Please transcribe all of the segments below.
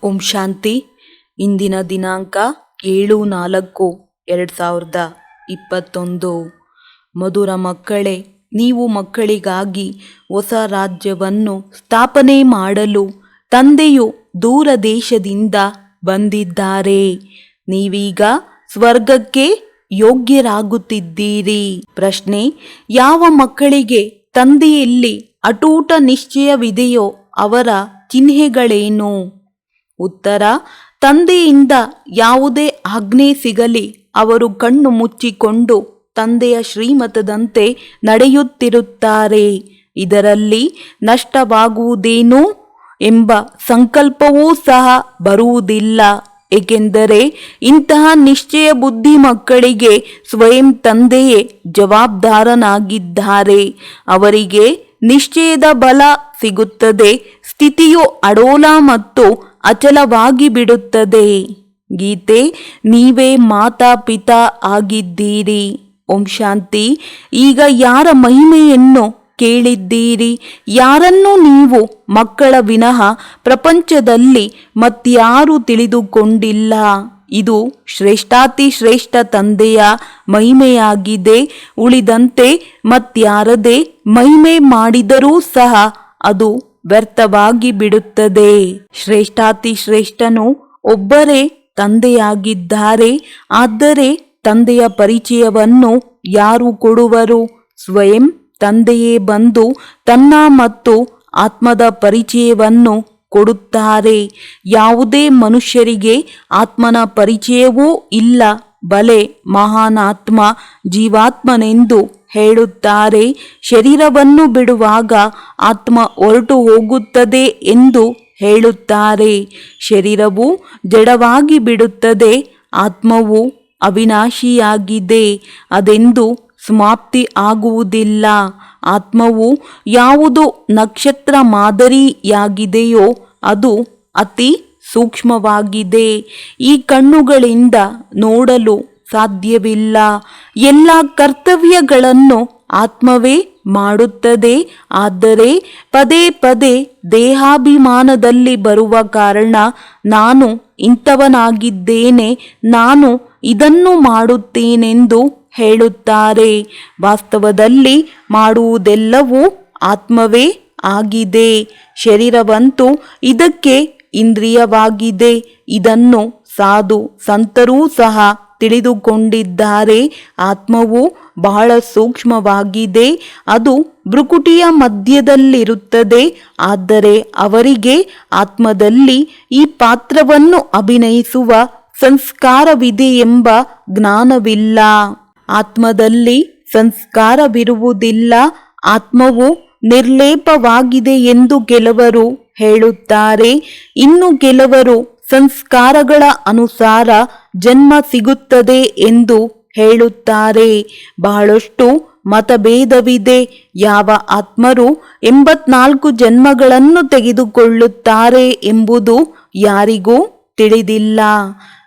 ಓಂ ಶಾಂತಿ. ಇಂದಿನ ದಿನಾಂಕ 7/4/2021. ಮಧುರ ಮಕ್ಕಳೇ, ನೀವು ಮಕ್ಕಳಿಗಾಗಿ ಹೊಸ ರಾಜ್ಯವನ್ನು ಸ್ಥಾಪನೆ ಮಾಡಲು ತಂದೆಯು ದೂರ ದೇಶದಿಂದ ಬಂದಿದ್ದಾರೆ. ನೀವೀಗ ಸ್ವರ್ಗಕ್ಕೆ ಯೋಗ್ಯರಾಗುತ್ತಿದ್ದೀರಿ. ಪ್ರಶ್ನೆ: ಯಾವ ಮಕ್ಕಳಿಗೆ ತಂದೆಯಲ್ಲಿ ಅಟೂಟ ನಿಶ್ಚಯವಿದೆಯೋ ಅವರ ಚಿಹ್ನೆಗಳೇನು? ಉತ್ತರ: ತಂದೆಯಿಂದ ಯಾವುದೇ ಆಜ್ಞೆ ಸಿಗಲಿ ಅವರು ಕಣ್ಣು ಮುಚ್ಚಿಕೊಂಡು ತಂದೆಯ ಶ್ರೀಮತದಂತೆ ನಡೆಯುತ್ತಿರುತ್ತಾರೆ. ಇದರಲ್ಲಿ ನಷ್ಟವಾಗುವುದೇನು ಎಂಬ ಸಂಕಲ್ಪವೂ ಸಹ ಬರುವುದಿಲ್ಲ. ಏಕೆಂದರೆ ಇಂತಹ ನಿಶ್ಚಯ ಬುದ್ಧಿ ಮಕ್ಕಳಿಗೆ ಸ್ವಯಂ ತಂದೆಯೇ ಜವಾಬ್ದಾರನಾಗಿದ್ದಾರೆ. ಅವರಿಗೆ ನಿಶ್ಚಯದ ಬಲ ಸಿಗುತ್ತದೆ. ಸ್ಥಿತಿಯು ಅಡೋಲ ಮತ್ತು ಅಚಲವಾಗಿ ಬಿಡುತ್ತದೆ. ಗೀತೆ: ನೀವೇ ಮಾತಾ ಪಿತಾ ಆಗಿದ್ದೀರಿ. ಓಂ ಶಾಂತಿ. ಈಗ ಯಾರ ಮಹಿಮೆಯನ್ನು ಕೇಳಿದ್ದೀರಿ? ಯಾರನ್ನು ನೀವು ಮಕ್ಕಳ ವಿನಃ ಪ್ರಪಂಚದಲ್ಲಿ ಮತ್ಯಾರೂ ತಿಳಿದುಕೊಂಡಿಲ್ಲ. ಇದು ಶ್ರೇಷ್ಠಾತಿ ಶ್ರೇಷ್ಠ ತಂದೆಯ ಮಹಿಮೆಯಾಗಿದೆ. ಉಳಿದಂತೆ ಮತ್ಯಾರದೇ ಮಹಿಮೆ ಮಾಡಿದರೂ ಸಹ ಅದು ವ್ಯರ್ಥವಾಗಿ ಬಿಡುತ್ತದೆ. ಶ್ರೇಷ್ಠಾತಿ ಶ್ರೇಷ್ಠನು ಒಬ್ಬರೇ ತಂದೆಯಾಗಿದ್ದಾರೆ. ಆದರೆ ತಂದೆಯ ಪರಿಚಯವನ್ನು ಯಾರು ಕೊಡುವರು? ಸ್ವಯಂ ತಂದೆಯೇ ಬಂದು ತನ್ನ ಮತ್ತು ಆತ್ಮದ ಪರಿಚಯವನ್ನು ಕೊಡುತ್ತಾರೆ. ಯಾವುದೇ ಮನುಷ್ಯರಿಗೆ ಆತ್ಮನ ಪರಿಚಯವೂ ಇಲ್ಲ. ಬಲೆ ಮಹಾನ್ ಆತ್ಮ ಜೀವಾತ್ಮನೆಂದು ಹೇಳುತ್ತಾರೆ. ಶರೀರವನ್ನು ಬಿಡುವಾಗ ಆತ್ಮ ಹೊರಟು ಹೋಗುತ್ತದೆ ಎಂದು ಹೇಳುತ್ತಾರೆ. ಶರೀರವು ಜಡವಾಗಿ ಬಿಡುತ್ತದೆ. ಆತ್ಮವು ಅವಿನಾಶಿಯಾಗಿದೆ. ಅದೆಂದು ಸಮಾಪ್ತಿ ಆಗುವುದಿಲ್ಲ. ಆತ್ಮವು ಯಾವುದು ನಕ್ಷತ್ರ ಮಾದರಿಯಾಗಿದೆಯೋ ಅದು ಅತಿ ಸೂಕ್ಷ್ಮವಾಗಿದೆ. ಈ ಕಣ್ಣುಗಳಿಂದ ನೋಡಲು ಸಾಧ್ಯವಿಲ್ಲ. ಎಲ್ಲ ಕರ್ತವ್ಯಗಳನ್ನು ಆತ್ಮವೇ ಮಾಡುತ್ತದೆ. ಆದರೆ ಪದೇ ಪದೇ ದೇಹಾಭಿಮಾನದಲ್ಲಿ ಬರುವ ಕಾರಣ ನಾನು ಇಂಥವನಾಗಿದ್ದೇನೆ, ನಾನು ಇದನ್ನು ಮಾಡುತ್ತೇನೆಂದು ಹೇಳುತ್ತಾರೆ. ವಾಸ್ತವದಲ್ಲಿ ಮಾಡುವುದೆಲ್ಲವೂ ಆತ್ಮವೇ ಆಗಿದೆ. ಶರೀರವಂತೂ ಇದಕ್ಕೆ ಇಂದ್ರಿಯವಾಗಿದೆ. ಇದನ್ನು ಸಾಧು ಸಂತರೂ ಸಹ ತಿಳಿದುಕೊಂಡಿದ್ದಾರೆ. ಆತ್ಮವು ಬಹಳ ಸೂಕ್ಷ್ಮವಾಗಿದೆ. ಅದು ಭ್ರುಕುಟಿಯ ಮಧ್ಯದಲ್ಲಿರುತ್ತದೆ. ಆದರೆ ಅವರಿಗೆ ಆತ್ಮದಲ್ಲಿ ಈ ಪಾತ್ರವನ್ನು ಅಭಿನಯಿಸುವ ಸಂಸ್ಕಾರವಿದೆ ಎಂಬ ಜ್ಞಾನವಿಲ್ಲ. ಆತ್ಮದಲ್ಲಿ ಸಂಸ್ಕಾರವಿರುವುದಿಲ್ಲ. ಆತ್ಮವು ನಿರ್ಲೇಪವಾಗಿದೆ ಎಂದು ಕೆಲವರು ಹೇಳುತ್ತಾರೆ. ಇನ್ನು ಕೆಲವರು ಸಂಸ್ಕಾರಗಳ ಅನುಸಾರ ಜನ್ಮ ಸಿಗುತ್ತದೆ ಎಂದು ಹೇಳುತ್ತಾರೆ. ಬಹಳಷ್ಟು ಮತಭೇದವಿದೆ. ಯಾವ ಆತ್ಮರು 84 ಜನ್ಮಗಳನ್ನು ತೆಗೆದುಕೊಳ್ಳುತ್ತಾರೆ ಎಂಬುದು ಯಾರಿಗೂ ತಿಳಿದಿಲ್ಲ.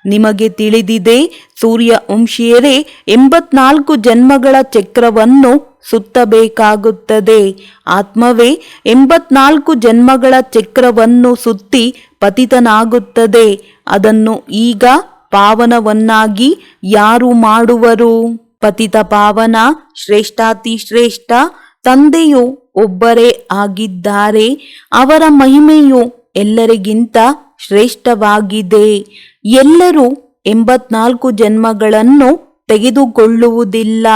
ನಿಮಗೆ ತಿಳಿದಿದೆ. ಸೂರ್ಯವಂಶೀಯರೇ 84 ಜನ್ಮಗಳ ಚಕ್ರವನ್ನು ಸುತ್ತಬೇಕಾಗುತ್ತದೆ. ಆತ್ಮವೇ 84 ಜನ್ಮಗಳ ಚಕ್ರವನ್ನು ಸುತ್ತಿ ಪತಿತನಾಗುತ್ತದೆ. ಅದನ್ನು ಈಗ ಪಾವನವನ್ನಾಗಿ ಯಾರು ಮಾಡುವರು? ಪತಿತ ಪಾವನ ಶ್ರೇಷ್ಠಾತಿ ಶ್ರೇಷ್ಠ ತಂದೆಯು ಒಬ್ಬರೇ ಆಗಿದ್ದಾರೆ. ಅವರ ಮಹಿಮೆಯು ಎಲ್ಲರಿಗಿಂತ ಶ್ರೇಷ್ಠವಾಗಿದೆ. ಎಲ್ಲರೂ 84 ಜನ್ಮಗಳನ್ನು ತೆಗೆದುಕೊಳ್ಳುವುದಿಲ್ಲ.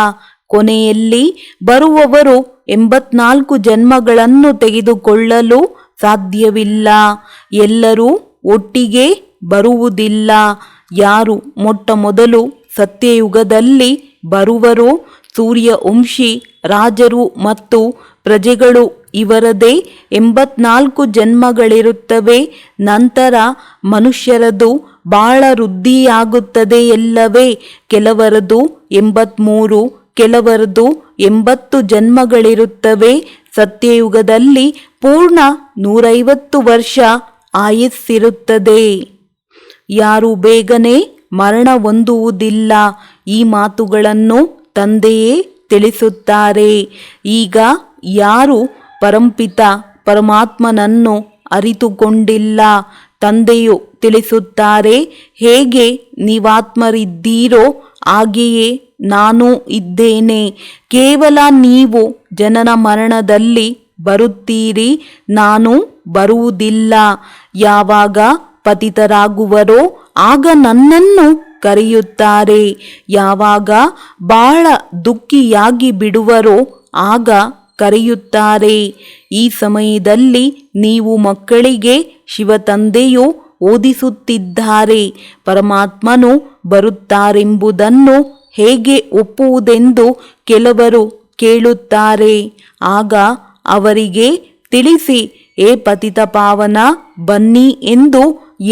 ಕೊನೆಯಲ್ಲಿ ಬರುವವರು 84 ಜನ್ಮಗಳನ್ನು ತೆಗೆದುಕೊಳ್ಳಲು ಸಾಧ್ಯವಿಲ್ಲ. ಎಲ್ಲರೂ ಒಟ್ಟಿಗೆ ಬರುವುದಿಲ್ಲ. ಯಾರು ಮೊಟ್ಟ ಮೊದಲು ಸತ್ಯಯುಗದಲ್ಲಿ ಬರುವರೋ ಸೂರ್ಯವಂಶಿ ರಾಜರು ಮತ್ತು ಪ್ರಜೆಗಳು, ಇವರದೇ 84 ಜನ್ಮಗಳಿರುತ್ತವೆ. ನಂತರ ಮನುಷ್ಯರದು ಬಹಳ ವೃದ್ಧಿಯಾಗುತ್ತದೆ ಎಲ್ಲವೇ. ಕೆಲವರದು 83, ಕೆಲವರದು 80 ಜನ್ಮಗಳಿರುತ್ತವೆ. ಸತ್ಯಯುಗದಲ್ಲಿ ಪೂರ್ಣ 150 ವರ್ಷ ಆಯಸ್ಸಿರುತ್ತದೆ. ಯಾರು ಬೇಗನೆ ಮರಣ ಹೊಂದುವುದಿಲ್ಲ. ಈ ಮಾತುಗಳನ್ನು ತಂದೆಯೇ ತಿಳಿಸುತ್ತಾರೆ. ಈಗ ಯಾರು ಪರಂಪಿತ ಪರಮಾತ್ಮನನ್ನು ಅರಿತುಕೊಂಡಿಲ್ಲ, ತಂದೆಯು ತಿಳಿಸುತ್ತಾರೆ, ಹೇಗೆ ನೀವಾತ್ಮರಿದ್ದೀರೋ ಹಾಗೆಯೇ ನಾನು ಇದ್ದೇನೆ. ಕೇವಲ ನೀವು ಜನನ ಮರಣದಲ್ಲಿ ಬರುತ್ತೀರಿ, ನಾನು ಬರುವುದಿಲ್ಲ. ಯಾವಾಗ ಪತಿತರಾಗುವರೋ ಆಗ ನನ್ನನ್ನು ಕರೆಯುತ್ತಾರೆ. ಯಾವಾಗ ಬಹಳ ದುಃಖಿಯಾಗಿ ಬಿಡುವರೋ ಆಗ ಕರೆಯುತ್ತಾರೆ. ಈ ಸಮಯದಲ್ಲಿ ನೀವು ಮಕ್ಕಳಿಗೆ ಶಿವತಂದೆಯು ಓದಿಸುತ್ತಿದ್ದಾರೆ. ಪರಮಾತ್ಮನು ಬರುತ್ತಾರೆಂಬುದನ್ನು ಹೇಗೆ ಒಪ್ಪುವುದೆಂದು ಕೆಲವರು ಕೇಳುತ್ತಾರೆ. ಆಗ ಅವರಿಗೆ ತಿಳಿಸಿ, ಏ ಪತಿತ ಪಾವನ ಬನ್ನಿ ಎಂದು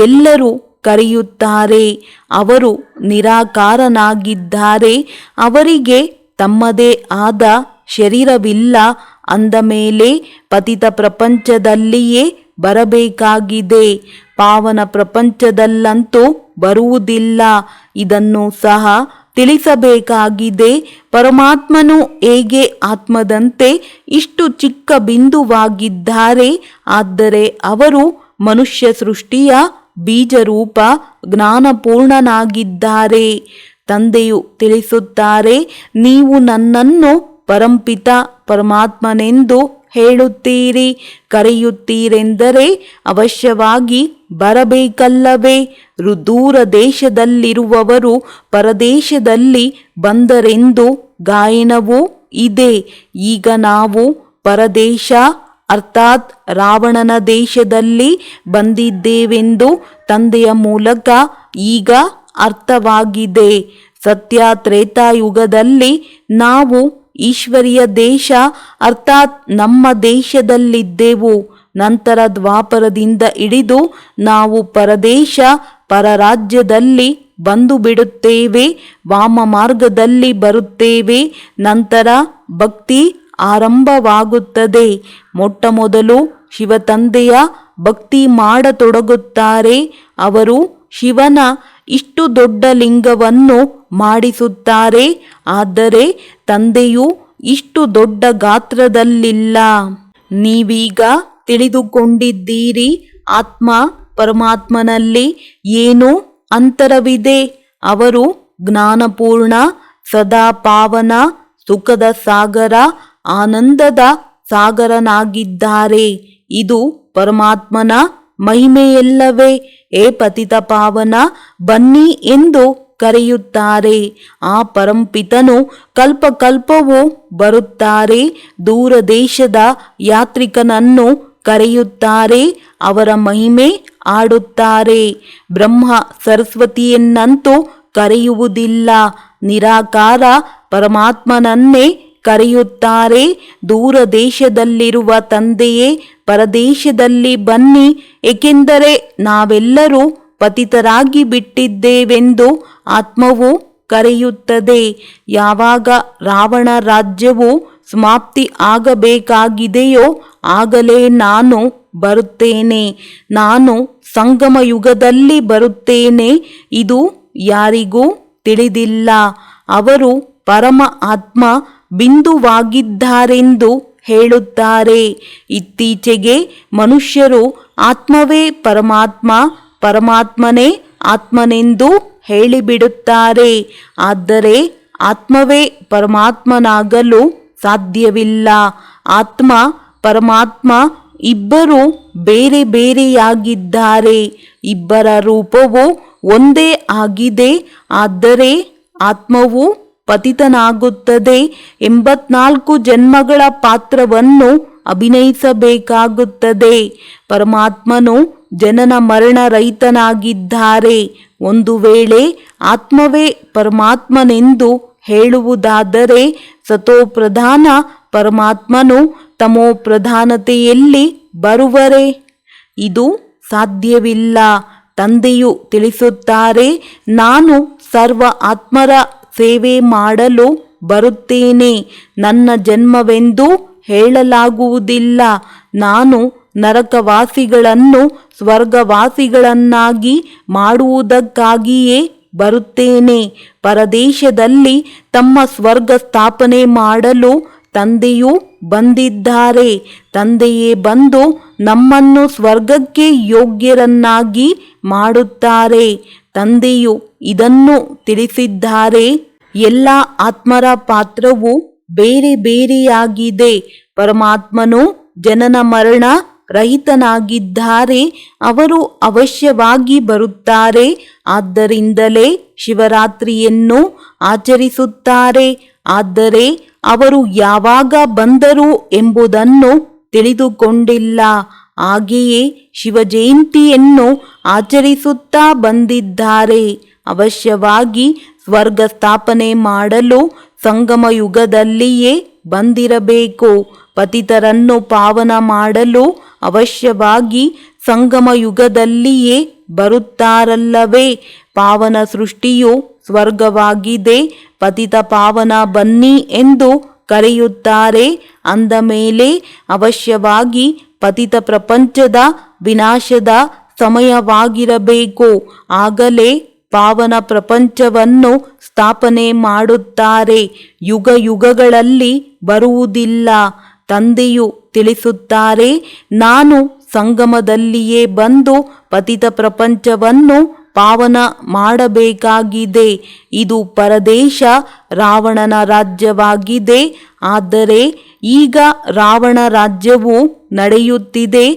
ಎಲ್ಲರೂ ಕರೆಯುತ್ತಾರೆ. ಅವರು ನಿರಾಕಾರನಾಗಿದ್ದಾರೆ, ಅವರಿಗೆ ತಮ್ಮದೇ ಆದ ಶರೀರವಿಲ್ಲ. ಅಂದ ಮೇಲೆ ಪತಿತ ಪ್ರಪಂಚದಲ್ಲಿಯೇ ಬರಬೇಕಾಗಿದೆ, ಪಾವನ ಪ್ರಪಂಚದಲ್ಲಂತೂ ಬರುವುದಿಲ್ಲ. ಇದನ್ನು ಸಹ ತಿಳಿಸಬೇಕಾಗಿದೆ. ಪರಮಾತ್ಮನು ಹೇಗೆ ಆತ್ಮದಂತೆ ಇಷ್ಟು ಚಿಕ್ಕ ಬಿಂದುವಾಗಿದ್ದಾರೆ, ಆದರೆ ಅವರು ಮನುಷ್ಯ ಸೃಷ್ಟಿಯ ಬೀಜರೂಪ ಜ್ಞಾನಪೂರ್ಣನಾಗಿದ್ದಾರೆ. ತಂದೆಯು ತಿಳಿಸುತ್ತಾರೆ, ನೀವು ನನ್ನನ್ನು ಪರಂಪಿತ ಪರಮಾತ್ಮನೆಂದು ಹೇಳುತ್ತೀರಿ, ಕರೆಯುತ್ತೀರೆಂದರೆ ಅವಶ್ಯವಾಗಿ ಬರಬೇಕಲ್ಲವೇ? ದೂರ ದೇಶದಲ್ಲಿರುವವರು ಪರದೇಶದಲ್ಲಿ ಬಂದರೆಂದು ಗಾಯನವೂ ಇದೆ. ಈಗ ನಾವು ಪರದೇಶ ಅರ್ಥಾತ್ ರಾವಣನ ದೇಶದಲ್ಲಿ ಬಂದಿದ್ದೇವೆಂದು ತಂದೆಯ ಮೂಲಕ ಈಗ ಅರ್ಥವಾಗಿದೆ. ಸತ್ಯ ತ್ರೇತಾಯುಗದಲ್ಲಿ ನಾವು ಈಶ್ವರಿಯ ದೇಶ ಅರ್ಥಾತ್ ನಮ್ಮ ದೇಶದಲ್ಲಿದ್ದೆವು. ನಂತರ ದ್ವಾಪರದಿಂದ ಹಿಡಿದು ನಾವು ಪರದೇಶ ಪರರಾಜ್ಯದಲ್ಲಿ ಬಂದು ಬಿಡುತ್ತೇವೆ, ವಾಮ ಮಾರ್ಗದಲ್ಲಿ ಬರುತ್ತೇವೆ. ನಂತರ ಭಕ್ತಿ ಆರಂಭವಾಗುತ್ತದೆ. ಮೊಟ್ಟ ಮೊದಲು ಶಿವತಂದೆಯ ಭಕ್ತಿ ಮಾಡತೊಡಗುತ್ತಾರೆ. ಅವರು ಶಿವನ ಇಷ್ಟು ದೊಡ್ಡ ಲಿಂಗವನ್ನು ಮಾಡಿಸುತ್ತಾರೆ, ಆದರೆ ತಂದೆಯು ಇಷ್ಟು ದೊಡ್ಡ ಗಾತ್ರದಲ್ಲಿಲ್ಲ. ನೀವೀಗ ತಿಳಿದುಕೊಂಡಿದ್ದೀರಿ, ಆತ್ಮ ಪರಮಾತ್ಮನಲ್ಲಿ ಏನು ಅಂತರವಿದೆ. ಅವರು ಜ್ಞಾನಪೂರ್ಣ, ಸದಾ ಪಾವನ, ಸುಖದ ಸಾಗರ, ಆನಂದದ ಸಾಗರನಾಗಿದ್ದಾರೆ. ಇದು ಪರಮಾತ್ಮನ ಮಹಿಮೆಯಲ್ಲವೇ? ಏ ಪತಿತ ಪಾವನ ಬನ್ನಿ ಎಂದು ಕರೆಯುತ್ತಾರೆ. ಆ ಪರಂಪಿತನು ಕಲ್ಪಕಲ್ಪವೂ ಬರುತ್ತಾರೆ. ದೂರ ದೇಶದ ಯಾತ್ರಿಕನನ್ನು ಕರೆಯುತ್ತಾರೆ, ಅವರ ಮಹಿಮೆ ಆಡುತ್ತಾರೆ. ಬ್ರಹ್ಮ ಸರಸ್ವತಿಯನ್ನಂತೂ ಕರೆಯುವುದಿಲ್ಲ, ನಿರಾಕಾರ ಪರಮಾತ್ಮನನ್ನೇ ಕರೆಯುತ್ತಾರೆ. ದೂರ ದೇಶದಲ್ಲಿರುವ ತಂದೆಯೇ ಪರದೇಶದಲ್ಲಿ ಬನ್ನಿ, ಏಕೆಂದರೆ ನಾವೆಲ್ಲರೂ ಪತಿತರಾಗಿ ಬಿಟ್ಟಿದ್ದೇವೆಂದು ಆತ್ಮವು ಕರೆಯುತ್ತದೆ. ಯಾವಾಗ ರಾವಣ ರಾಜ್ಯವು ಸಮಾಪ್ತಿ ಆಗಬೇಕಾಗಿದೆಯೋ ಆಗಲೇ ನಾನು ಬರುತ್ತೇನೆ. ನಾನು ಸಂಗಮ ಯುಗದಲ್ಲಿ ಬರುತ್ತೇನೆ. ಇದು ಯಾರಿಗೂ ತಿಳಿದಿಲ್ಲ. ಅವರು ಪರಮ ಆತ್ಮ ಬಿಂದುವಾಗಿದ್ದಾರೆಂದು ಹೇಳುತ್ತಾರೆ. ಇತ್ತೀಚೆಗೆ ಮನುಷ್ಯರು ಆತ್ಮವೇ ಪರಮಾತ್ಮ, ಪರಮಾತ್ಮನೇ ಆತ್ಮನೆಂದು ಹೇಳಿಬಿಡುತ್ತಾರೆ. ಆದರೆ ಆತ್ಮವೇ ಪರಮಾತ್ಮನಾಗಲು ಸಾಧ್ಯವಿಲ್ಲ. ಆತ್ಮ ಪರಮಾತ್ಮ ಇಬ್ಬರು ಬೇರೆ ಬೇರೆಯಾಗಿದ್ದಾರೆ. ಇಬ್ಬರ ರೂಪವು ಒಂದೇ ಆಗಿದೆ. ಆದರೆ ಆತ್ಮವು ಪತಿತನಾಗುತ್ತದೆ. 84 ಜನ್ಮಗಳ ಪಾತ್ರವನ್ನು ಅಭಿನಯಿಸಬೇಕಾಗುತ್ತದೆ. ಪರಮಾತ್ಮನು ಜನನ ಮರಣ ರಹಿತನಾಗಿದ್ದಾರೆ. ಒಂದು ವೇಳೆ ಆತ್ಮವೇ ಪರಮಾತ್ಮನೆಂದು ಹೇಳುವುದಾದರೆ ಸತೋಪ್ರಧಾನ ಪರಮಾತ್ಮನು ತಮೋ ಪ್ರಧಾನತೆಯಲ್ಲಿ ಬರುವರೆ? ಇದು ಸಾಧ್ಯವಿಲ್ಲ. ತಂದೆಯು ತಿಳಿಸುತ್ತಾರೆ, ನಾನು ಸರ್ವ ಆತ್ಮರ ಸೇವೆ ಮಾಡಲು ಬರುತ್ತೇನೆ. ನನ್ನ ಜನ್ಮವೆಂದು ಹೇಳಲಾಗುವುದಿಲ್ಲ. ನಾನು ನರಕವಾಸಿಗಳನ್ನು ಸ್ವರ್ಗವಾಸಿಗಳನ್ನಾಗಿ ಮಾಡುವುದಕ್ಕಾಗಿಯೇ ಬರುತ್ತೇನೆ. ಪರದೇಶದಲ್ಲಿ ತಮ್ಮ ಸ್ವರ್ಗ ಸ್ಥಾಪನೆ ಮಾಡಲು ತಂದೆಯೂ ಬಂದಿದ್ದಾರೆ. ತಂದೆಯೇ ಬಂದು ನಮ್ಮನ್ನು ಸ್ವರ್ಗಕ್ಕೆ ಯೋಗ್ಯರನ್ನಾಗಿ ಮಾಡುತ್ತಾರೆ. ತಂದೆಯು ಇದನ್ನು ತಿಳಿಸಿದ್ದಾರೆ. ಎಲ್ಲ ಆತ್ಮರ ಪಾತ್ರವು ಬೇರೆ ಬೇರೆಯಾಗಿದೆ. ಪರಮಾತ್ಮನು ಜನನ ಮರಣ ರಹಿತನಾಗಿದ್ದಾರೆ. ಅವರು ಅವಶ್ಯವಾಗಿ ಬರುತ್ತಾರೆ. ಆದ್ದರಿಂದಲೇ ಶಿವರಾತ್ರಿಯನ್ನು ಆಚರಿಸುತ್ತಾರೆ. ಆದರೆ ಅವರು ಯಾವಾಗ ಬಂದರು ಎಂಬುದನ್ನು ತಿಳಿದುಕೊಂಡಿಲ್ಲ. ಹಾಗೆಯೇ ಶಿವ ಜಯಂತಿಯನ್ನು ಆಚರಿಸುತ್ತಾ ಬಂದಿದ್ದಾರೆ. ಅವಶ್ಯವಾಗಿ ಸ್ವರ್ಗ ಸ್ಥಾಪನೆ ಮಾಡಲು ಸಂಗಮ ಯುಗದಲ್ಲಿಯೇ ಬಂದಿರಬೇಕು. ಪತಿತರನ್ನು ಪಾವನ ಮಾಡಲು ಅವಶ್ಯವಾಗಿ ಸಂಗಮ ಯುಗದಲ್ಲಿಯೇ ಬರುತ್ತಾರಲ್ಲವೇ. ಪಾವನ ಸೃಷ್ಟಿಯು ಸ್ವರ್ಗವಾಗಿದೆ. ಪತಿತ ಪಾವನ ಬನ್ನಿ ಎಂದು ಕರೆಯುತ್ತಾರೆ. ಅಂದ ಮೇಲೆ ಅವಶ್ಯವಾಗಿ ಪತಿತ ಪ್ರಪಂಚದ ವಿನಾಶದ ಸಮಯವಾಗಿರಬೇಕು. ಆಗಲೇ ಪಾವನ ಪ್ರಪಂಚವನ್ನು ಸ್ಥಾಪನೆ ಮಾಡುತ್ತಾರೆ. ಯುಗ ಯುಗಗಳಲ್ಲಿ ಬರುವುದಿಲ್ಲ. ತಂದೆಯು ತಿಳಿಸುತ್ತಾರೆ, ನಾನು ಸಂಗಮದಲ್ಲಿಯೇ ಬಂದು ಪತಿತ ಪ್ರಪಂಚವನ್ನು ಪಾವನ ಮಾಡಬೇಕಾಗಿದೆ. ಇದು ಪರದೇಶ ರಾವಣನ ರಾಜ್ಯವಾಗಿದೆ. ಆದರೆ ಈಗ ರಾವಣ ರಾಜ್ಯವು ನಡೆಯುತ್ತಿದೆ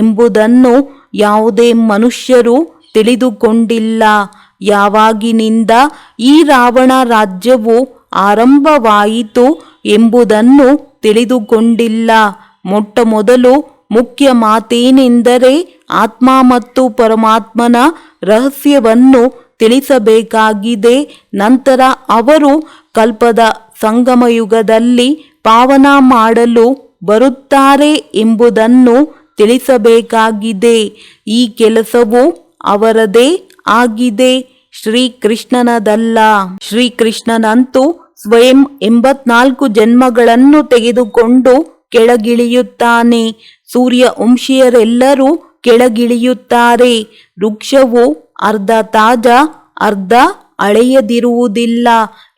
ಎಂಬುದನ್ನು ಯಾವುದೇ ಮನುಷ್ಯರು ತಿಳಿದುಕೊಂಡಿಲ್ಲ. ಯಾವಾಗಿನಿಂದ ಈ ರಾವಣ ರಾಜ್ಯವು ಆರಂಭವಾಯಿತು ಎಂಬುದನ್ನು ತಿಳಿದುಕೊಂಡಿಲ್ಲ. ಮೊಟ್ಟಮೊದಲು ಮುಖ್ಯ ಮಾತೇನೆಂದರೆ ಆತ್ಮ ಮತ್ತು ಪರಮಾತ್ಮನ ರಹಸ್ಯವನ್ನು ತಿಳಿಸಬೇಕಾಗಿದೆ. ನಂತರ ಅವರು ಕಲ್ಪದ ಸಂಗಮಯುಗದಲ್ಲಿ ಪಾವನ ಮಾಡಲು ಬರುತ್ತಾರೆ ಎಂಬುದನ್ನು ತಿಳಿಸಬೇಕಾಗಿದೆ. ಈ ಕೆಲಸವು ಅವರದೇ ಆಗಿದೆ, ಶ್ರೀಕೃಷ್ಣನದಲ್ಲ. ಶ್ರೀಕೃಷ್ಣನಂತೂ ಸ್ವಯಂ 84 ಜನ್ಮಗಳನ್ನು ತೆಗೆದುಕೊಂಡು ಕೆಳಗಿಳಿಯುತ್ತಾನೆ. ಸೂರ್ಯ ವಂಶೀಯರೆಲ್ಲರೂ ಕೆಳಗಿಳಿಯುತ್ತಾರೆ. ವೃಕ್ಷವು ಅರ್ಧ ತಾಜಾ ಅರ್ಧ ಹಳೆಯದಿರುವುದಿಲ್ಲ.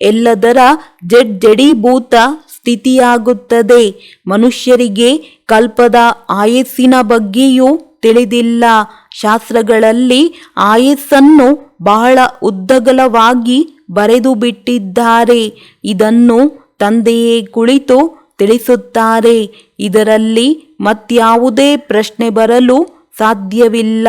ಎಲ್ಲದರ ಜಡೀಭೂತ ಸ್ಥಿತಿಯಾಗುತ್ತದೆ. ಮನುಷ್ಯರಿಗೆ ಕಲ್ಪದ ಆಯಸ್ಸಿನ ಬಗ್ಗೆಯೂ ತಿಳಿದಿಲ್ಲ. ಶಾಸ್ತ್ರಗಳಲ್ಲಿ ಆಯಸ್ಸನ್ನು ಬಹಳ ಉದ್ದಗಲವಾಗಿ ಬರೆದು ಬಿಟ್ಟಿದ್ದಾರೆ. ಇದನ್ನು ತಂದೆಯೇ ಕುಳಿತು ತಿಳಿಸುತ್ತಾರೆ. ಇದರಲ್ಲಿ ಮತ್ಯಾವುದೇ ಪ್ರಶ್ನೆ ಬರಲು ಸಾಧ್ಯವಿಲ್ಲ.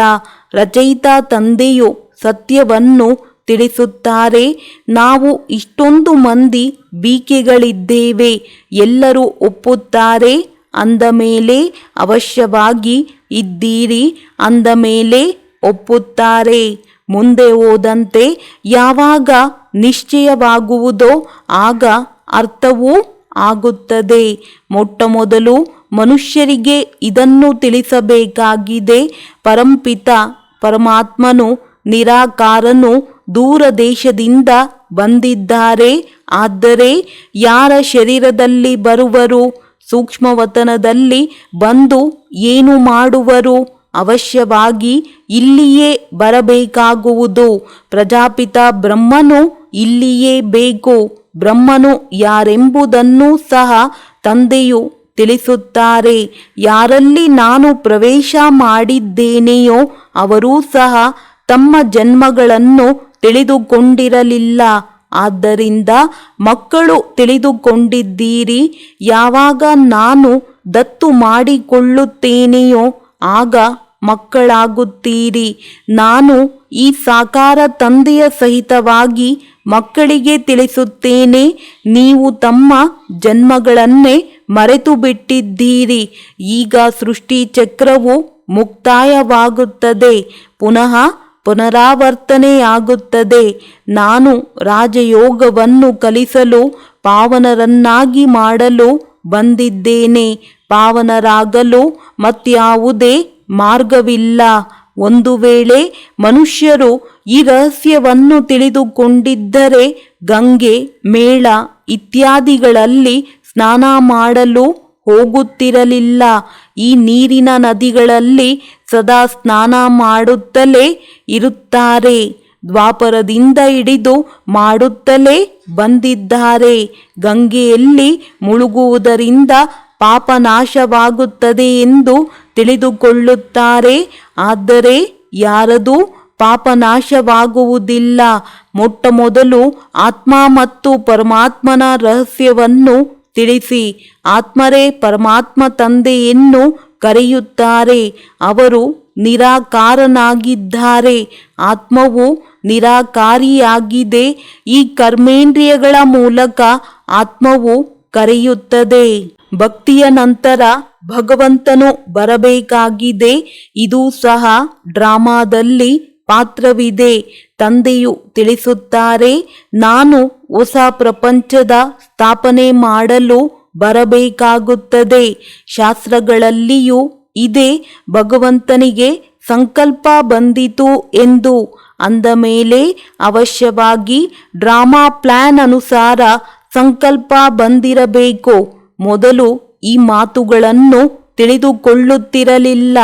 ರಚಯಿತ ತಂದೆಯು ಸತ್ಯವನ್ನು ತಿಳಿಸುತ್ತಾರೆ. ನಾವು ಇಷ್ಟೊಂದು ಮಂದಿ ಬೀಕೆಗಳಿದ್ದೇವೆ, ಎಲ್ಲರೂ ಒಪ್ಪುತ್ತಾರೆ ಅಂದ ಮೇಲೆ ಅವಶ್ಯವಾಗಿ ಇದ್ದೀರಿ ಅಂದ ಮೇಲೆ ಒಪ್ಪುತ್ತಾರೆ. ಮುಂದೆ ಹೋದಂತೆ ಯಾವಾಗ ನಿಶ್ಚಯವಾಗುವುದೋ ಆಗ ಅರ್ಥವೂ ಆಗುತ್ತದೆ. ಮೊಟ್ಟಮೊದಲು ಮನುಷ್ಯರಿಗೆ ಇದನ್ನು ತಿಳಿಸಬೇಕಾಗಿದೆ. ಪರಂಪಿತ ಪರಮಾತ್ಮನು ನಿರಾಕಾರನು ದೂರ ದೇಶದಿಂದ ಬಂದಿದ್ದಾರೆ. ಆದರೆ ಯಾರ ಶರೀರದಲ್ಲಿ ಬರುವರು? ಸೂಕ್ಷ್ಮವತನದಲ್ಲಿ ಬಂದು ಏನು ಮಾಡುವರು? ಅವಶ್ಯವಾಗಿ ಇಲ್ಲಿಯೇ ಬರಬೇಕಾಗುವುದು. ಪ್ರಜಾಪಿತ ಬ್ರಹ್ಮನು ಇಲ್ಲಿಯೇ ಬೇಕು. ಬ್ರಹ್ಮನು ಯಾರೆಂಬುದನ್ನು ಸಹ ತಂದೆಯು ತಿಳಿಸುತ್ತಾರೆ. ಯಾರಲ್ಲಿ ನಾನು ಪ್ರವೇಶ ಮಾಡಿದ್ದೇನೆಯೋ ಅವರೂ ಸಹ ತಮ್ಮ ಜನ್ಮಗಳನ್ನು ತಿಳಿದುಕೊಂಡಿರಲಿಲ್ಲ. ಆದ್ದರಿಂದ ಮಕ್ಕಳು ತಿಳಿದುಕೊಂಡಿದ್ದೀರಿ. ಯಾವಾಗ ನಾನು ದತ್ತು ಮಾಡಿಕೊಳ್ಳುತ್ತೇನೆಯೋ ಆಗ ಮಕ್ಕಳಾಗುತ್ತೀರಿ. ನಾನು ಈ ಸಾಕಾರ ತಂದೆಯ ಸಹಿತವಾಗಿ ಮಕ್ಕಳಿಗೆ ತಿಳಿಸುತ್ತೇನೆ. ನೀವು ತಮ್ಮ ಜನ್ಮಗಳನ್ನೇ ಮರೆತು ಬಿಟ್ಟಿದ್ದೀರಿ. ಈಗ ಸೃಷ್ಟಿ ಚಕ್ರವು ಮುಕ್ತಾಯವಾಗುತ್ತದೆ, ಪುನಃ ಪುನರಾವರ್ತನೆಯಾಗುತ್ತದೆ. ನಾನು ರಾಜಯೋಗವನ್ನು ಕಲಿಸಲು ಪಾವನರನ್ನಾಗಿ ಮಾಡಲು ಬಂದಿದ್ದೇನೆ. ಪಾವನರಾಗಲು ಮತ್ಯಾವುದೇ ಮಾರ್ಗವಿಲ್ಲ. ಒಂದು ವೇಳೆ ಮನುಷ್ಯರು ಈ ರಹಸ್ಯವನ್ನು ತಿಳಿದುಕೊಂಡಿದ್ದರೆ ಗಂಗೆ, ಮೇಳ ಇತ್ಯಾದಿಗಳಲ್ಲಿ ಸ್ನಾನ ಮಾಡಲು ಹೋಗುತ್ತಿರಲಿಲ್ಲ. ಈ ನೀರಿನ ನದಿಗಳಲ್ಲಿ ಸದಾ ಸ್ನಾನ ಮಾಡುತ್ತಲೇ ಇರುತ್ತಾರೆ. ದ್ವಾಪರದಿಂದ ಹಿಡಿದು ಮಾಡುತ್ತಲೇ ಬಂದಿದ್ದಾರೆ. ಗಂಗೆಯಲ್ಲಿ ಮುಳುಗುವುದರಿಂದ ಪಾಪ ನಾಶವಾಗುತ್ತದೆ ಎಂದು ತಿಳಿದುಕೊಳ್ಳುತ್ತಾರೆ. ಆದರೆ ಯಾರದೂ ಪಾಪ ನಾಶವಾಗುವುದಿಲ್ಲ. ಮೊಟ್ಟ ಮೊದಲು ಆತ್ಮ ಮತ್ತು ಪರಮಾತ್ಮನ ರಹಸ್ಯವನ್ನು ತಿಳಿಸಿ. ಆತ್ಮರೇ ಪರಮಾತ್ಮ ತಂದೆಯನ್ನು ಕರೆಯುತ್ತಾರೆ. ಅವರು ನಿರಾಕಾರನಾಗಿದ್ದಾರೆ. ಆತ್ಮವು ನಿರಾಕಾರಿಯಾಗಿದೆ. ಈ ಕರ್ಮೇಂದ್ರಿಯಗಳ ಮೂಲಕ ಆತ್ಮವು ಕರೆಯುತ್ತದೆ. ಭಕ್ತಿಯ ನಂತರ ಭಗವಂತನು ಬರಬೇಕಾಗಿದೆ. ಇದು ಸಹ ಡ್ರಾಮಾದಲ್ಲಿ ಪಾತ್ರವಿದೆ. ತಂದೆಯು ತಿಳಿಸುತ್ತಾರೆ, ನಾನು ಹೊಸ ಪ್ರಪಂಚದ ಸ್ಥಾಪನೆ ಮಾಡಲು ಬರಬೇಕಾಗುತ್ತದೆ. ಶಾಸ್ತ್ರಗಳಲ್ಲಿಯೂ ಇದೆ, ಭಗವಂತನಿಗೆ ಸಂಕಲ್ಪ ಬಂದಿತು ಎಂದು. ಅಂದ ಮೇಲೆ ಅವಶ್ಯವಾಗಿ ಡ್ರಾಮಾ ಪ್ಲಾನ್ ಅನುಸಾರ ಸಂಕಲ್ಪ ಬಂದಿರಬೇಕು. ಮೊದಲು ಈ ಮಾತುಗಳನ್ನು ತಿಳಿದುಕೊಳ್ಳುತ್ತಿರಲಿಲ್ಲ.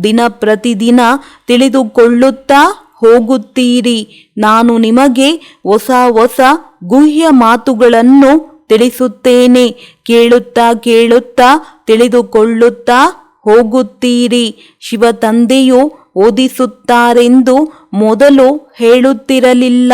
ದಿನ ಪ್ರತಿದಿನ ತಿಳಿದುಕೊಳ್ಳುತ್ತಾ ಹೋಗುತ್ತೀರಿ. ನಾನು ನಿಮಗೆ ಹೊಸ ಹೊಸ ಗುಹ್ಯ ಮಾತುಗಳನ್ನು ತಿಳಿಸುತ್ತೇನೆ. ಕೇಳುತ್ತಾ ಕೇಳುತ್ತಾ ತಿಳಿದುಕೊಳ್ಳುತ್ತಾ ಹೋಗುತ್ತೀರಿ. ಶಿವ ತಂದೆಯು ಓದಿಸುತ್ತಾರೆಂದು ಮೊದಲು ಹೇಳುತ್ತಿರಲಿಲ್ಲ.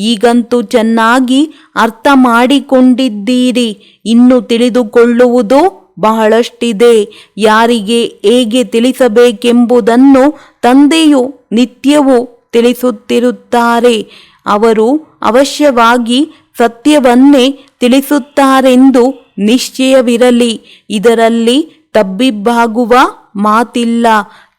ಈಗಂತೂ ಚೆನ್ನಾಗಿ ಅರ್ಥ ಮಾಡಿಕೊಂಡಿದ್ದೀರಿ. ಇನ್ನು ತಿಳಿದುಕೊಳ್ಳುವುದು ಬಹಳಷ್ಟಿದೆ. ಯಾರಿಗೆ ಹೇಗೆ ತಿಳಿಸಬೇಕೆಂಬುದನ್ನು ತಂದೆಯು ನಿತ್ಯವೂ ತಿಳಿಸುತ್ತಿರುತ್ತಾರೆ. ಅವರು ಅವಶ್ಯವಾಗಿ ಸತ್ಯವನ್ನೇ ತಿಳಿಸುತ್ತಾರೆಂದು ನಿಶ್ಚಯವಿರಲಿ. ಇದರಲ್ಲಿ ತಬ್ಬಿಬ್ಬಾಗುವ ಮಾತಿಲ್ಲ.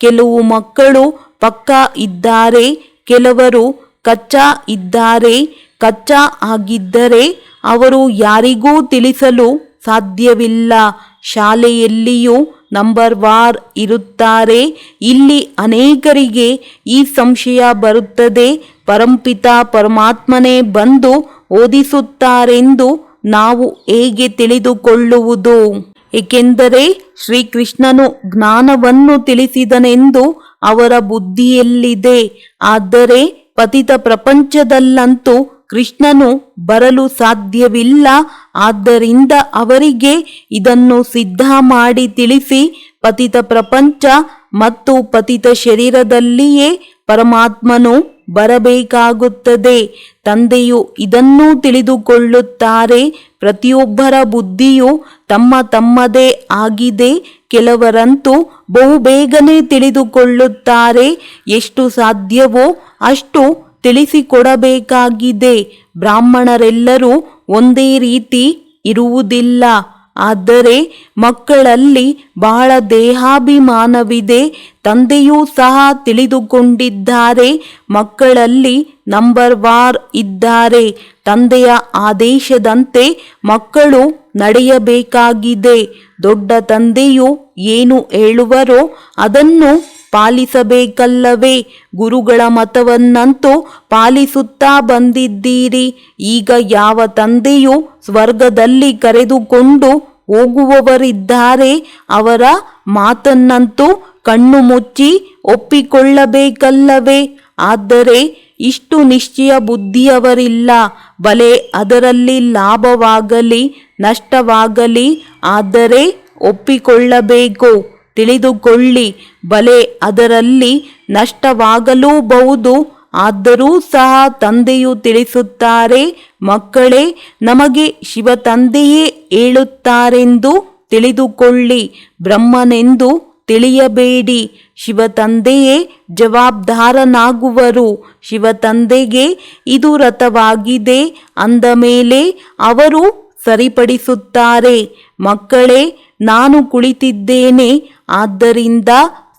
ಕೆಲವು ಮಕ್ಕಳು ಪಕ್ಕಾ ಇದ್ದಾರೆ, ಕೆಲವರು ಕಚ್ಚಾ ಇದ್ದಾರೆ. ಕಚ್ಚಾ ಆಗಿದ್ದರೆ ಅವರು ಯಾರಿಗೂ ತಿಳಿಸಲು ಸಾಧ್ಯವಿಲ್ಲ. ಶಾಲೆಯಲ್ಲಿಯೂ ನಂಬರ್ ವಾರ್ ಇರುತ್ತಾರೆ. ಇಲ್ಲಿ ಅನೇಕರಿಗೆ ಈ ಸಂಶಯ ಬರುತ್ತದೆ, ಪರಂಪಿತ ಪರಮಾತ್ಮನೇ ಬಂದು ಓದಿಸುತ್ತಾರೆಂದು ನಾವು ಹೇಗೆ ತಿಳಿದುಕೊಳ್ಳುವುದು? ಏಕೆಂದರೆ ಶ್ರೀಕೃಷ್ಣನು ಜ್ಞಾನವನ್ನು ತಿಳಿಸಿದನೆಂದು ಅವರ ಬುದ್ಧಿಯಲ್ಲಿದೆ. ಆದರೆ ಪತಿತ ಪ್ರಪಂಚದಲ್ಲಂತೂ ಕೃಷ್ಣನು ಬರಲು ಸಾಧ್ಯವಿಲ್ಲ. ಆದ್ದರಿಂದ ಅವರಿಗೆ ಇದನ್ನು ಸಿದ್ಧ ಮಾಡಿ ತಿಳಿಸಿ, ಪತಿತ ಪ್ರಪಂಚ ಮತ್ತು ಪತಿತ ಶರೀರದಲ್ಲಿಯೇ ಪರಮಾತ್ಮನು ಬರಬೇಕಾಗುತ್ತದೆ. ತಂದೆಯು ಇದನ್ನೂ ತಿಳಿದುಕೊಳ್ಳುತ್ತಾರೆ. ಪ್ರತಿಯೊಬ್ಬರ ಬುದ್ಧಿಯು ತಮ್ಮ ತಮ್ಮದೇ ಆಗಿದೆ. ಕೆಲವರಂತೂ ಬಹುಬೇಗನೆ ತಿಳಿದುಕೊಳ್ಳುತ್ತಾರೆ. ಎಷ್ಟು ಸಾಧ್ಯವೋ ಅಷ್ಟು ತಿಳಿಸಿಕೊಡಬೇಕಾಗಿದೆ. ಬ್ರಾಹ್ಮಣರೆಲ್ಲರೂ ಒಂದೇ ರೀತಿ ಇರುವುದಿಲ್ಲ. ಆದರೆ ಮಕ್ಕಳಲ್ಲಿ ಬಹಳ ದೇಹಾಭಿಮಾನವಿದೆ. ತಂದೆಯೂ ಸಹ ತಿಳಿದುಕೊಂಡಿದ್ದಾರೆ. ಮಕ್ಕಳಲ್ಲಿ ನಂಬರ್ ವಾರ್ ಇದ್ದಾರೆ. ತಂದೆಯ ಆದೇಶದಂತೆ ಮಕ್ಕಳು ನಡೆಯಬೇಕಾಗಿದೆ. ದೊಡ್ಡ ತಂದೆಯು ಏನು ಹೇಳುವರೋ ಅದನ್ನು ಪಾಲಿಸಬೇಕಲ್ಲವೇ? ಗುರುಗಳ ಮತವನ್ನಂತೂ ಪಾಲಿಸುತ್ತಾ ಬಂದಿದ್ದೀರಿ. ಈಗ ಯಾವ ತಂದೆಯು ಸ್ವರ್ಗದಲ್ಲಿ ಕರೆದುಕೊಂಡು ಹೋಗುವವರಿದ್ದಾರೆ, ಅವರ ಮಾತನ್ನಂತೂ ಕಣ್ಣು ಮುಚ್ಚಿ ಒಪ್ಪಿಕೊಳ್ಳಬೇಕಲ್ಲವೇ? ಆದರೆ ಇಷ್ಟು ನಿಶ್ಚಯ ಬುದ್ಧಿಯವರಿಲ್ಲ. ಬಲೆ ಅದರಲ್ಲಿ ಲಾಭವಾಗಲಿ ನಷ್ಟವಾಗಲಿ, ಆದರೆ ಒಪ್ಪಿಕೊಳ್ಳಬೇಕು. ತಿಳಿದುಕೊಳ್ಳಿ, ಬಲೆ ಅದರಲ್ಲಿ ನಷ್ಟವಾಗಲೂಬಹುದು. ಆದರೂ ಸಹ ತಂದೆಯು ತಿಳಿಸುತ್ತಾರೆ, ಮಕ್ಕಳೇ, ನಮಗೆ ಶಿವ ತಂದೆಯೇ ಹೇಳುತ್ತಾರೆಂದು ತಿಳಿದುಕೊಳ್ಳಿ. ಬ್ರಹ್ಮನೆಂದು ತಿಳಿಯಬೇಡಿ. ಶಿವ ತಂದೆಯೇ ಜವಾಬ್ದಾರನಾಗುವರು. ಶಿವ ತಂದೆಗೆ ಇದು ರಥವಾಗಿದೆ ಅಂದ ಮೇಲೆ ಅವರು ಸರಿಪಡಿಸುತ್ತಾರೆ. ಮಕ್ಕಳೇ, ನಾನು ಕುಳಿತಿದ್ದೇನೆ. ಆದ್ದರಿಂದ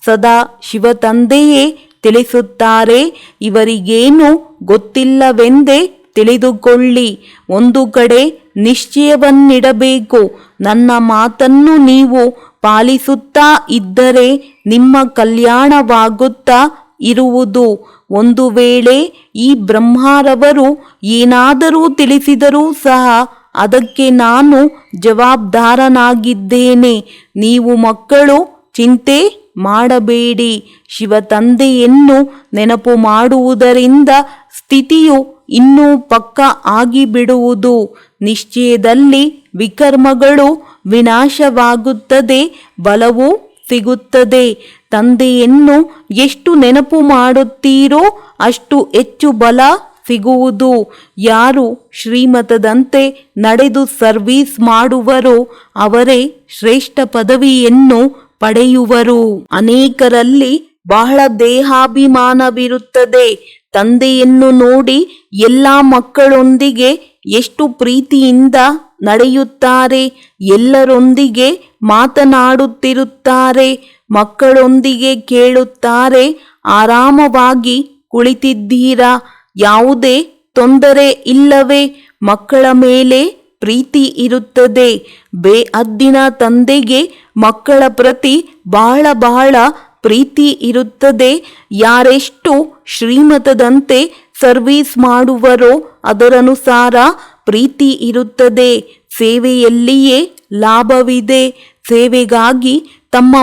ಸದಾ ಶಿವ ತಂದೆಯೇ ತಿಳಿಸುತ್ತಾರೆ. ಇವರಿಗೇನು ಗೊತ್ತಿಲ್ಲವೆಂದೇ ತಿಳಿದುಕೊಳ್ಳಿ. ಒಂದು ಕಡೆ ನಿಶ್ಚಯವನ್ನಿಡಬೇಕು. ನನ್ನ ಮಾತನ್ನು ನೀವು ಪಾಲಿಸುತ್ತಾ ಇದ್ದರೆ ನಿಮ್ಮ ಕಲ್ಯಾಣವಾಗುತ್ತಾ ಇರುವುದು. ಒಂದು ವೇಳೆ ಈ ಬ್ರಹ್ಮರವರು ಏನಾದರೂ ತಿಳಿಸಿದರೂ ಸಹ ಅದಕ್ಕೆ ನಾನು ಜವಾಬ್ದಾರನಾಗಿದ್ದೇನೆ. ನೀವು ಮಕ್ಕಳು ಚಿಂತೆ ಮಾಡಬೇಡಿ. ಶಿವತಂದೆಯನ್ನು ನೆನಪು ಮಾಡುವುದರಿಂದ ಸ್ಥಿತಿಯು ಇನ್ನೂ ಪಕ್ಕ ಆಗಿಬಿಡುವುದು. ನಿಶ್ಚಯದಲ್ಲಿ ವಿಕರ್ಮಗಳು ವಿನಾಶವಾಗುತ್ತದೆ, ಬಲವೂ ಸಿಗುತ್ತದೆ. ತಂದೆಯನ್ನು ಎಷ್ಟು ನೆನಪು ಮಾಡುತ್ತೀರೋ ಅಷ್ಟು ಹೆಚ್ಚು ಬಲ ಸಿಗುವುದು. ಯಾರು ಶ್ರೀಮತದಂತೆ ನಡೆದು ಸರ್ವೀಸ್ ಮಾಡುವರೋ ಅವರೇ ಶ್ರೇಷ್ಠ ಪದವಿಯನ್ನು ಪಡೆಯುವರು. ಅನೇಕರಲ್ಲಿ ಬಹಳ ದೇಹಾಭಿಮಾನವಿರುತ್ತದೆ. ತಂದೆಯನ್ನು ನೋಡಿ ಎಲ್ಲ ಮಕ್ಕಳೊಂದಿಗೆ ಎಷ್ಟು ಪ್ರೀತಿಯಿಂದ ನಡೆಯುತ್ತಾರೆ, ಎಲ್ಲರೊಂದಿಗೆ ಮಾತನಾಡುತ್ತಿರುತ್ತಾರೆ, ಮಕ್ಕಳೊಂದಿಗೆ ಕೇಳುತ್ತಾರೆ, ಆರಾಮವಾಗಿ ಕುಳಿತಿದ್ದೀರಾ, ಯಾವುದೇ ತೊಂದರೆ ಇಲ್ಲವೇ, ಮಕ್ಕಳ ಮೇಲೆ ಪ್ರೀತಿ ಇರುತ್ತದೆ. ಬೇಅದ್ದಿನ ತಂದೆಗೆ ಮಕ್ಕಳ ಪ್ರತಿ ಬಹಳ ಪ್ರೀತಿ ಇರುತ್ತದೆ. ಯಾರೆಷ್ಟು ಶ್ರೀಮತದಂತೆ ಸರ್ವೀಸ್ ಮಾಡುವರೋ ಅದರನುಸಾರ ಪ್ರೀತಿ ಇರುತ್ತದೆ. ಸೇವೆಯಲ್ಲಿಯೇ ಲಾಭವಿದೆ. ಸೇವೆಗಾಗಿ ತಮ್ಮ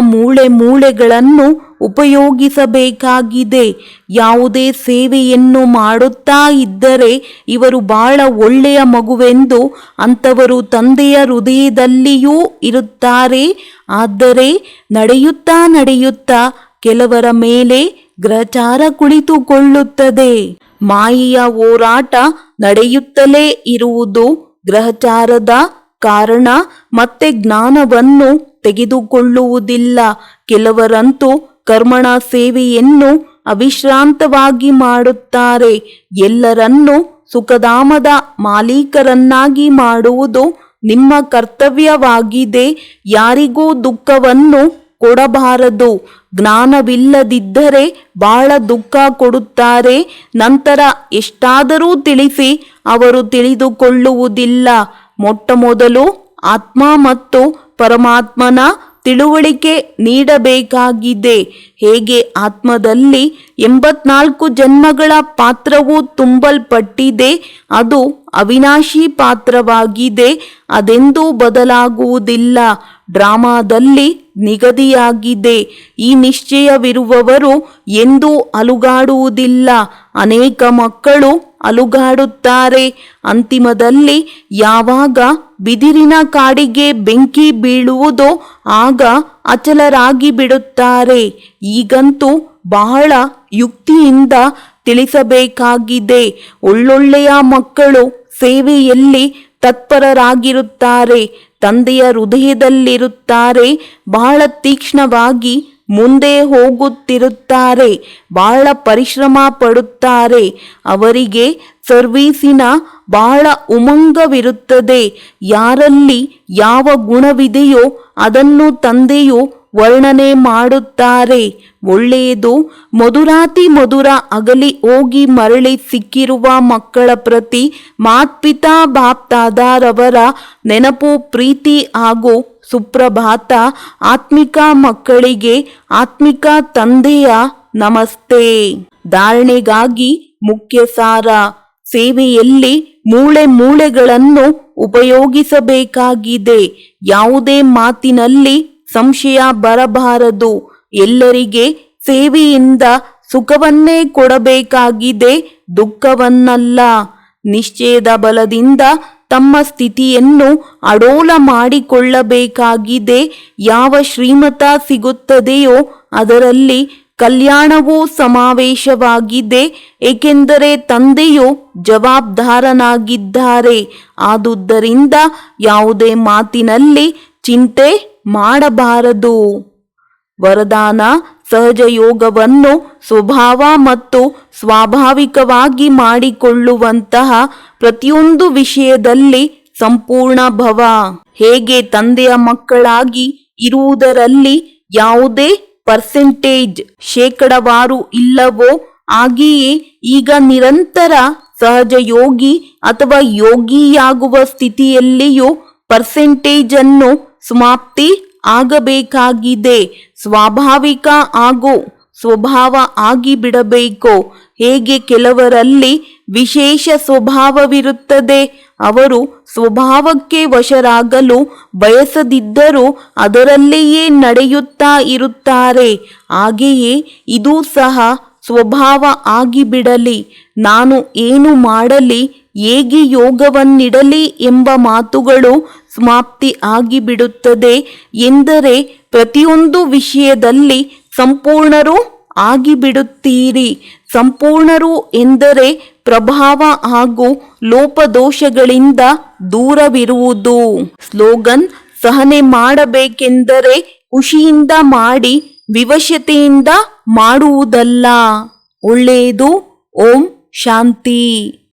ಮೂಳೆಗಳನ್ನು ಉಪಯೋಗಿಸಬೇಕಾಗಿದೆ. ಯಾವುದೇ ಸೇವೆಯನ್ನು ಮಾಡುತ್ತಾ ಇದ್ದರೆ ಇವರು ಬಹಳ ಒಳ್ಳೆಯ ಮಗುವೆಂದು ಅಂಥವರು ತಂದೆಯ ಹೃದಯದಲ್ಲಿಯೂ ಇರುತ್ತಾರೆ. ಆದರೆ ನಡೆಯುತ್ತಾ ಕೆಲವರ ಮೇಲೆ ಗ್ರಹಚಾರ ಕುಳಿತುಕೊಳ್ಳುತ್ತದೆ. ಮಾಯೆಯ ಹೋರಾಟ ನಡೆಯುತ್ತಲೇ ಇರುವುದು. ಗ್ರಹಚಾರದ ಕಾರಣ ಮತ್ತೆ ಜ್ಞಾನವನ್ನು ತೆಗೆದುಕೊಳ್ಳುವುದಿಲ್ಲ. ಕೆಲವರಂತೂ ಕರ್ಮಣ ಸೇವೆಯನ್ನು ಅವಿಶ್ರಾಂತವಾಗಿ ಮಾಡುತ್ತಾರೆ. ಎಲ್ಲರನ್ನೂ ಸುಖಧಾಮದ ಮಾಲೀಕರನ್ನಾಗಿ ಮಾಡುವುದು ನಿಮ್ಮ ಕರ್ತವ್ಯವಾಗಿದೆ. ಯಾರಿಗೂ ದುಃಖವನ್ನು ಕೊಡಬಾರದು. ಜ್ಞಾನವಿಲ್ಲದಿದ್ದರೆ ಬಹಳ ದುಃಖ ಕೊಡುತ್ತಾರೆ. ನಂತರ ಎಷ್ಟಾದರೂ ತಿಳಿಸಿ ಅವರು ತಿಳಿದುಕೊಳ್ಳುವುದಿಲ್ಲ. ಮೊಟ್ಟಮೊದಲು ಆತ್ಮ ಮತ್ತು ಪರಮಾತ್ಮನ ತಿಳುವಳಿಕೆ ನೀಡಬೇಕಾಗಿದೆ. ಹೇಗೆ ಆತ್ಮದಲ್ಲಿ 84 ಜನ್ಮಗಳ ಪಾತ್ರವು ತುಂಬಲ್ಪಟ್ಟಿದೆ, ಅದು ಅವಿನಾಶಿ ಪಾತ್ರವಾಗಿದೆ, ಅದೆಂದೂ ಬದಲಾಗುವುದಿಲ್ಲ. ಡ್ರಾಮಾದಲ್ಲಿ ನಿಗದಿಯಾಗಿದೆ. ಈ ನಿಶ್ಚಯವಿರುವವರು ಎಂದೂ ಅಲುಗಾಡುವುದಿಲ್ಲ. ಅನೇಕ ಮಕ್ಕಳು ಅಲುಗಾಡುತ್ತಾರೆ. ಅಂತಿಮದಲ್ಲಿ ಯಾವಾಗ ಬಿದಿರಿನ ಕಾಡಿಗೆ ಬೆಂಕಿ ಬೀಳುವುದೋ ಆಗ ಅಚಲರಾಗಿ ಬಿಡುತ್ತಾರೆ. ಈಗಂತೂ ಬಹಳ ಯುಕ್ತಿಯಿಂದ ತಿಳಿಸಬೇಕಾಗಿದೆ. ಒಳ್ಳೊಳ್ಳೆಯ ಮಕ್ಕಳು ಸೇವೆಯಲ್ಲಿ ತತ್ಪರರಾಗಿರುತ್ತಾರೆ. ತಂದೆಯ ಹೃದಯದಲ್ಲಿರುತ್ತಾರೆ. ಬಹಳ ತೀಕ್ಷ್ಣವಾಗಿ ಮುಂದೆ ಹೋಗುತ್ತಿರುತ್ತಾರೆ. ಬಹಳ ಪರಿಶ್ರಮ ಪಡುತ್ತಾರೆ. ಅವರಿಗೆ ಸರ್ವೀಸಿನ ಬಹಳ ಉಮಂಗವಿರುತ್ತದೆ. ಯಾರಲ್ಲಿ ಯಾವ ಗುಣವಿದೆಯೋ ಅದನ್ನು ತಂದೆಯು ವರ್ಣನೆ ಮಾಡುತ್ತಾರೆ. ಒಳ್ಳೆಯದು. ಮಧುರಾತಿ ಮಧುರ ಅಗಲಿ ಹೋಗಿ ಮರಳಿ ಸಿಕ್ಕಿರುವ ಮಕ್ಕಳ ಪ್ರತಿ ಮಾತ್ಪಿತಾ ಬಾಪ್ದಾದಾರವರ ನೆನಪು, ಪ್ರೀತಿ ಹಾಗೂ ಸುಪ್ರಭಾತ. ಆತ್ಮಿಕ ಮಕ್ಕಳಿಗೆ ಆತ್ಮಿಕ ತಂದೆಯ ನಮಸ್ತೆ. ಧಾರಣೆಗಾಗಿ ಮುಖ್ಯ ಸಾರ. ಸೇವೆಯಲ್ಲಿ ಮೂಳೆಗಳನ್ನು ಉಪಯೋಗಿಸಬೇಕಾಗಿದೆ. ಯಾವುದೇ ಮಾತಿನಲ್ಲಿ ಸಂಶಯ ಬರಬಾರದು. ಎಲ್ಲರಿಗೆ ಸೇವೆಯಿಂದ ಸುಖವನ್ನೇ ಕೊಡಬೇಕಾಗಿದೆ, ದುಃಖವನ್ನಲ್ಲ. ನಿಶ್ಚಯದ ಬಲದಿಂದ ತಮ್ಮ ಸ್ಥಿತಿಯನ್ನು ಅಡೋಲ ಮಾಡಿಕೊಳ್ಳಬೇಕಾಗಿದೆ. ಯಾವ ಶ್ರೀಮತ ಸಿಗುತ್ತದೆಯೋ ಅದರಲ್ಲಿ ಕಲ್ಯಾಣವೂ ಸಮಾವೇಶವಾಗಿದೆ. ಏಕೆಂದರೆ ತಂದೆಯು ಜವಾಬ್ದಾರನಾಗಿದ್ದಾರೆ. ಆದುದರಿಂದ ಯಾವುದೇ ಮಾತಿನಲ್ಲಿ ಚಿಂತೆ ಮಾಡಬಾರದು. ವರದಾನ. ಸಹಜ ಯೋಗವನ್ನು ಸ್ವಭಾವ ಮತ್ತು ಸ್ವಾಭಾವಿಕವಾಗಿ ಮಾಡಿಕೊಳ್ಳುವಂತಹ ಪ್ರತಿಯೊಂದು ವಿಷಯದಲ್ಲಿ ಸಂಪೂರ್ಣ ಭವ. ಹೇಗೆ ತಂದೆಯ ಮಕ್ಕಳಾಗಿ ಇರುವುದರಲ್ಲಿ ಯಾವುದೇ ಪರ್ಸೆಂಟೇಜ್ ಶೇಕಡವಾರು ಇಲ್ಲವೋ ಹಾಗೆಯೇ ಈಗ ನಿರಂತರ ಸಹಜ ಯೋಗಿ ಅಥವಾ ಯೋಗಿಯಾಗುವ ಸ್ಥಿತಿಯಲ್ಲಿಯೂ ಪರ್ಸೆಂಟೇಜ್ ಅನ್ನು ಸಮಾಪ್ತಿ ಆಗಬೇಕಾಗಿದೆ. ಸ್ವಾಭಾವಿಕ ಹಾಗೂ ಸ್ವಭಾವ ಆಗಿಬಿಡಬೇಕು. ಹೇಗೆ ಕೆಲವರಲ್ಲಿ ವಿಶೇಷ ಸ್ವಭಾವವಿರುತ್ತದೆ, ಅವರು ಸ್ವಭಾವಕ್ಕೆ ವಶರಾಗಲು ಬಯಸದಿದ್ದರೂ ಅದರಲ್ಲಿಯೇ ನಡೆಯುತ್ತಾ ಇರುತ್ತಾರೆ. ಹಾಗೆಯೇ ಇದೂ ಸಹ ಸ್ವಭಾವ ಆಗಿಬಿಡಲಿ. ನಾನು ಏನು ಮಾಡಲಿ, ಹೇಗೆ ಯೋಗವನ್ನಿಡಲಿ ಎಂಬ ಮಾತುಗಳು ಸಮಾಪ್ತಿ ಆಗಿಬಿಡುತ್ತದೆ. ಎಂದರೆ ಪ್ರತಿಯೊಂದು ವಿಷಯದಲ್ಲಿ ಸಂಪೂರ್ಣರು ಆಗಿಬಿಡುತ್ತೀರಿ. ಸಂಪೂರ್ಣರು ಎಂದರೆ ಪ್ರಭಾವ ಹಾಗೂ ಲೋಪದೋಷಗಳಿಂದ ದೂರವಿರುವುದು. ಸ್ಲೋಗನ್: ಸಹನೆ ಮಾಡಬೇಕೆಂದರೆ ಖುಷಿಯಿಂದ ಮಾಡಿ, ವಿವಶತೆಯಿಂದ ಮಾಡುವುದಲ್ಲ. ಒಳ್ಳೆಯದು. ಓಂ ಶಾಂತಿ.